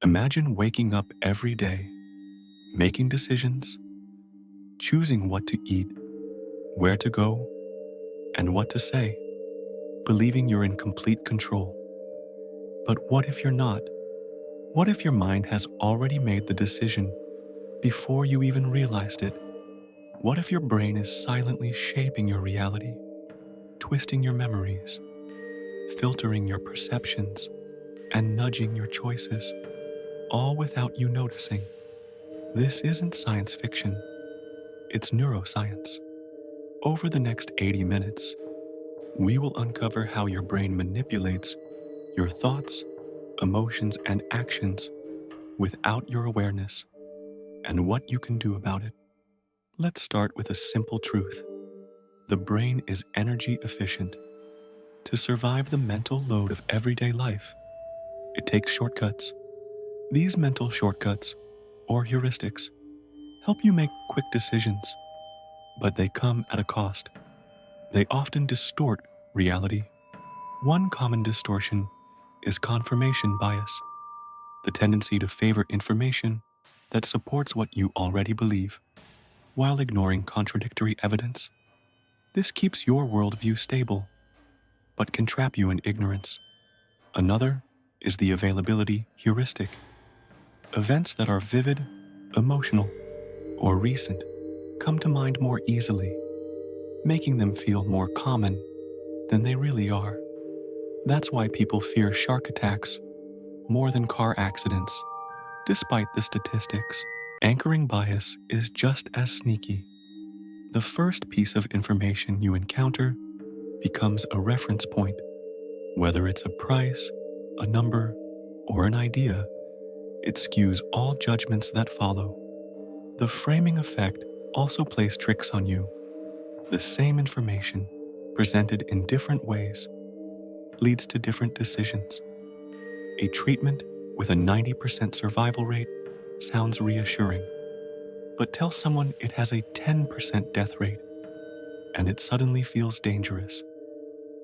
Imagine waking up every day, making decisions, choosing what to eat, where to go, and what to say, believing you're in complete control. But what if you're not? What if your mind has already made the decision before you even realized it? What if your brain is silently shaping your reality, twisting your memories, filtering your perceptions, and nudging your choices, all without you noticing? This isn't science fiction, it's neuroscience. Over the next 80 minutes, we will uncover how your brain manipulates your thoughts, emotions, and actions without your awareness, and what you can do about it. Let's start with a simple truth. The brain is energy efficient. To survive the mental load of everyday life, it takes shortcuts. These mental shortcuts, or heuristics, help you make quick decisions, but they come at a cost. They often distort reality. One common distortion is confirmation bias, the tendency to favor information that supports what you already believe, while ignoring contradictory evidence. This keeps your worldview stable, but can trap you in ignorance. Another is the availability heuristic. Events that are vivid, emotional, or recent come to mind more easily, making them feel more common than they really are. That's why people fear shark attacks more than car accidents. Despite the statistics, anchoring bias is just as sneaky. The first piece of information you encounter becomes a reference point. Whether it's a price, a number, or an idea, it skews all judgments that follow. The framing effect also plays tricks on you. The same information, presented in different ways, leads to different decisions. A treatment with a 90% survival rate sounds reassuring, but tell someone it has a 10% death rate, and it suddenly feels dangerous.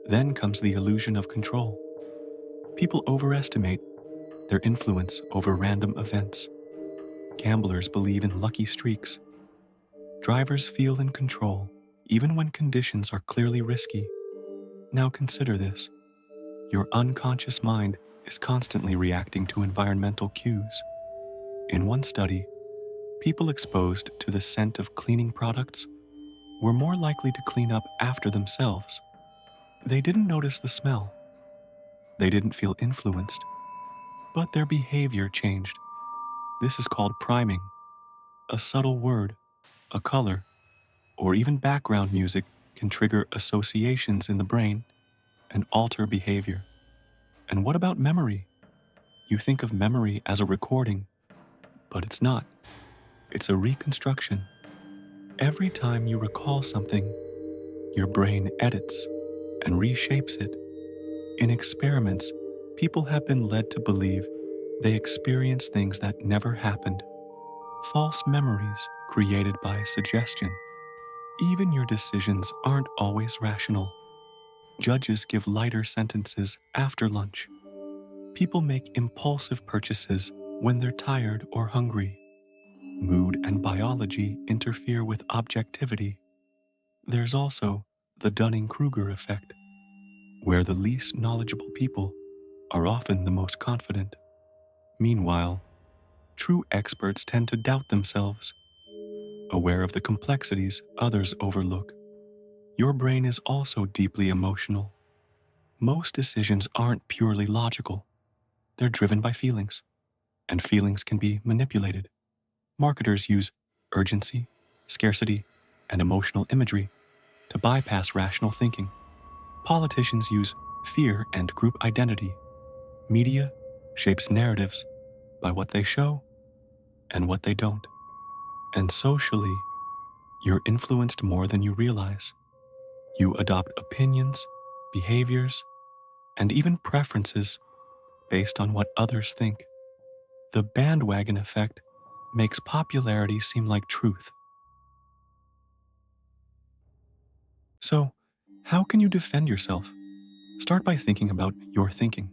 Then comes the illusion of control. People overestimate their influence over random events. Gamblers believe in lucky streaks. Drivers feel in control, even when conditions are clearly risky. Now consider this. Your unconscious mind is constantly reacting to environmental cues. In one study, people exposed to the scent of cleaning products were more likely to clean up after themselves. They didn't notice the smell. They didn't feel influenced, but their behavior changed. This is called priming. A subtle word, a color, or even background music can trigger associations in the brain and alter behavior. And what about memory? You think of memory as a recording, but it's not. It's a reconstruction. Every time you recall something, your brain edits and reshapes it. In experiments, people have been led to believe they experience things that never happened. False memories created by suggestion. Even your decisions aren't always rational. Judges give lighter sentences after lunch. People make impulsive purchases when they're tired or hungry. Mood and biology interfere with objectivity. There's also the Dunning-Kruger effect, where the least knowledgeable people are often the most confident. Meanwhile, true experts tend to doubt themselves, aware of the complexities others overlook. Your brain is also deeply emotional. Most decisions aren't purely logical. They're driven by feelings, and feelings can be manipulated. Marketers use urgency, scarcity, and emotional imagery to bypass rational thinking. Politicians use fear and group identity. Media shapes narratives by what they show and what they don't. And socially, you're influenced more than you realize. You adopt opinions, behaviors, and even preferences based on what others think. The bandwagon effect makes popularity seem like truth. So, how can you defend yourself? Start by thinking about your thinking.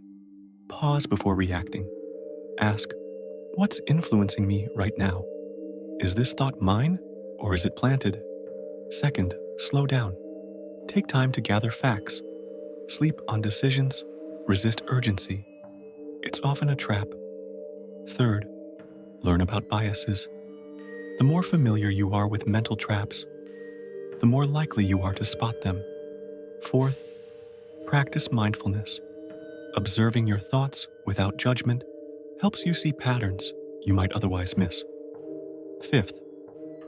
Pause before reacting. Ask, What's influencing me right now? Is this thought mine or is it planted? Second, slow down. Take time to gather facts. Sleep on decisions. Resist urgency. It's often a trap. Third, learn about biases. The more familiar you are with mental traps, the more likely you are to spot them. Fourth, practice mindfulness. Observing your thoughts without judgment helps you see patterns you might otherwise miss. Fifth,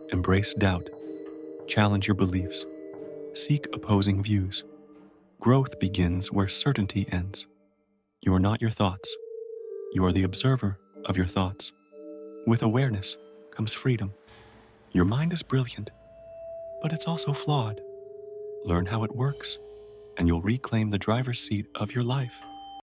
embrace doubt. Challenge your beliefs. Seek opposing views. Growth begins where certainty ends. You are not your thoughts. You are the observer of your thoughts. With awareness comes freedom. Your mind is brilliant, but it's also flawed. Learn how it works, and you'll reclaim the driver's seat of your life.